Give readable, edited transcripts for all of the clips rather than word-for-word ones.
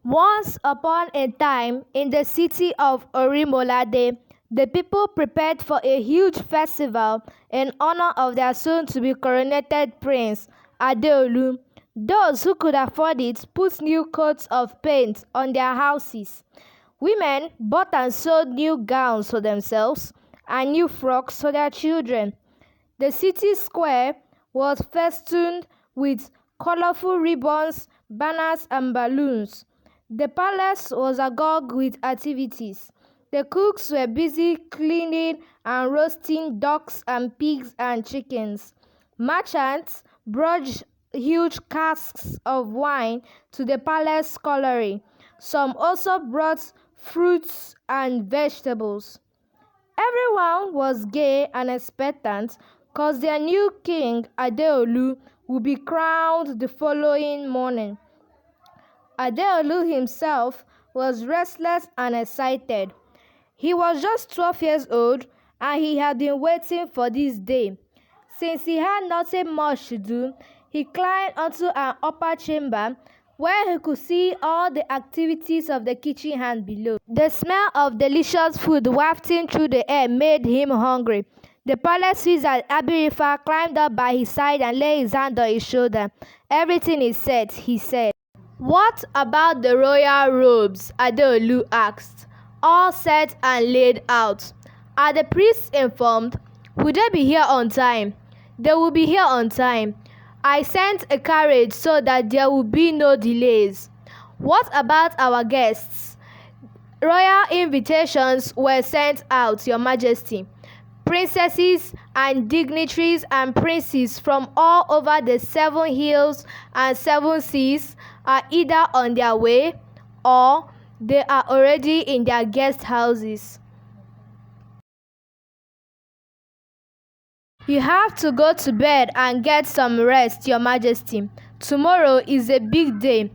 Once upon a time, in the city of Orimolade, the people prepared for a huge festival in honor of their soon-to-be coronated prince, Adeolu. Those who could afford it put new coats of paint on their houses. Women bought and sewed new gowns for themselves and new frocks for their children. The city square was festooned with colorful ribbons, banners, and balloons. The palace was agog with activities. The cooks were busy cleaning and roasting ducks and pigs and chickens. Merchants brought huge casks of wine to the palace scullery. Some also brought fruits and vegetables. Everyone was gay and expectant cause their new king, Adeolu, would be crowned the following morning. Adeolu himself was restless and excited. He was just 12 years old and he had been waiting for this day. Since he had nothing much to do, he climbed onto an upper chamber where he could see all the activities of the kitchen hand below. The smell of delicious food wafting through the air made him hungry. The palace wizard Abirifa climbed up by his side and laid his hand on his shoulder. "Everything is set," he said. "What about the royal robes?" Adeolu asked. "All set and laid out." "Are the priests informed?" "Will they be here on time?" "They will be here on time. I sent a carriage so that there will be no delays." "What about our guests?" "Royal invitations were sent out, Your Majesty. Princesses and dignitaries and princes from all over the 7 hills and 7 seas are either on their way or they are already in their guest houses. You have to go to bed and get some rest, Your Majesty. Tomorrow is a big day.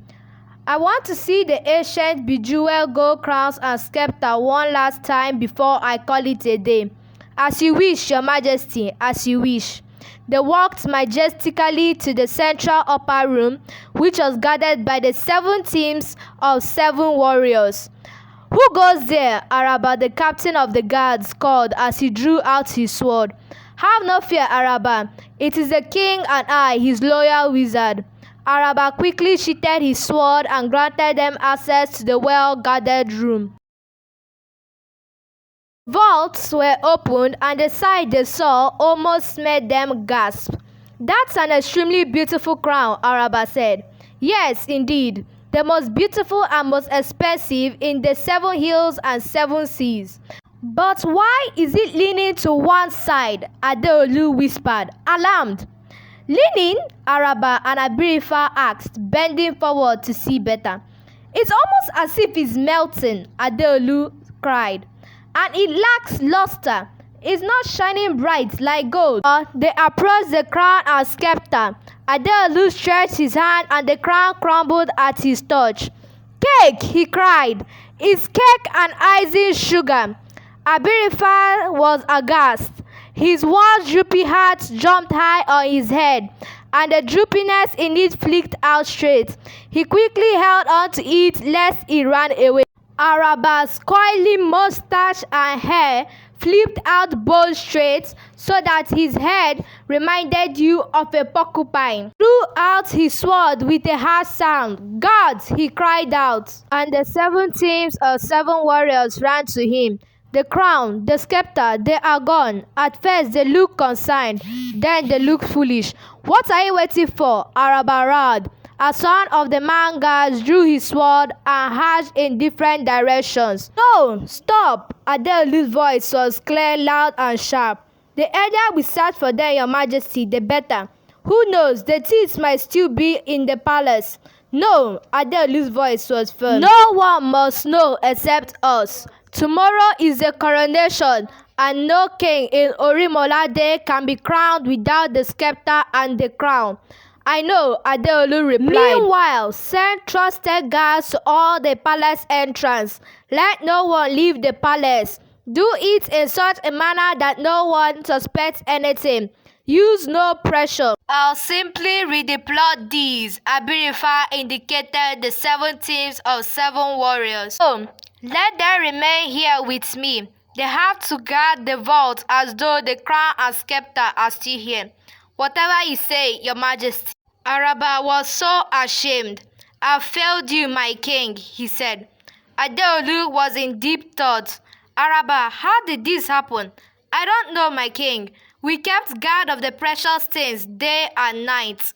I want to see the ancient bejeweled gold crowns and scepter one last time before I call it a day." "As you wish, Your Majesty, as you wish." They walked majestically to the central upper room, which was guarded by the 7 teams of 7 warriors. "Who goes there?" Araba, the captain of the guards, called as he drew out his sword. "Have no fear, Araba. It is the king and I, his loyal wizard." Araba quickly sheathed his sword and granted them access to the well-guarded room. Vaults were opened and the sight they saw almost made them gasp. "That's an extremely beautiful crown," Araba said. "Yes, indeed. The most beautiful and most expensive in the 7 hills and 7 seas." "But why is it leaning to one side?" Adeolu whispered, alarmed. "Leaning?" Araba and Abirifa asked, bending forward to see better. "It's almost as if it's melting," Adeolu cried. "And it lacks luster. It's not shining bright like gold." They approached the crown and scepter. Adeolu stretched his hand and the crown crumbled at his touch. "Cake!" he cried. "It's cake and icing sugar." Abirifa was aghast. His once droopy hat jumped high on his head, and the droopiness in it flicked out straight. He quickly held on to it lest it ran away. Araba's coiling mustache and hair flipped out bone straight so that his head reminded you of a porcupine. He threw out his sword with a harsh sound. "Guards!" he cried out, and the 7 teams of 7 warriors ran to him. "The crown, the scepter, they are gone." At first they looked concerned, then they looked foolish. "What are you waiting for?" Araba roared. As one of the man guards drew his sword and hashed in different directions. "No, stop!" Adeolu's voice was clear, loud and sharp. "The earlier we search for them, Your Majesty, the better. Who knows, the thieves might still be in the palace." "No," Adeolu's voice was firm. "No one must know except us. Tomorrow is the coronation, and no king in Orimolade can be crowned without the scepter and the crown." "I know," Adeolu replied. "Meanwhile, send trusted guards to all the palace entrance. Let no one leave the palace. Do it in such a manner that no one suspects anything. Use no pressure. I'll simply read the plot deeds. Abirifa indicated the 7 teams of 7 warriors. Oh, let them remain here with me. They have to guard the vault as though the crown and scepter are still here. Whatever you say, Your Majesty. Araba was so ashamed. I failed you, my king, he said. Adeolu was in deep thought. Araba, how did this happen? I don't know, my king. We kept guard of the precious things day and night.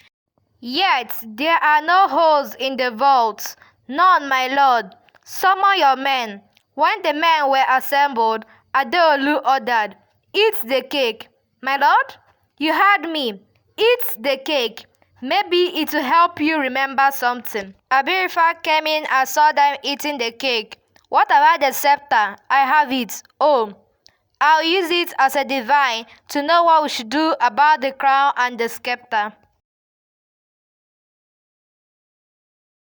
Yet there are no holes in the vault. None, my lord. Summon your men. When the men were assembled, Adeolu ordered, Eat the cake. My lord, you heard me. Eat the cake. Maybe it will help you remember something. Abirifa came in and saw them eating the cake. What about the scepter? I have it. Oh, I'll use it as a divine to know what we should do about the crown and the scepter.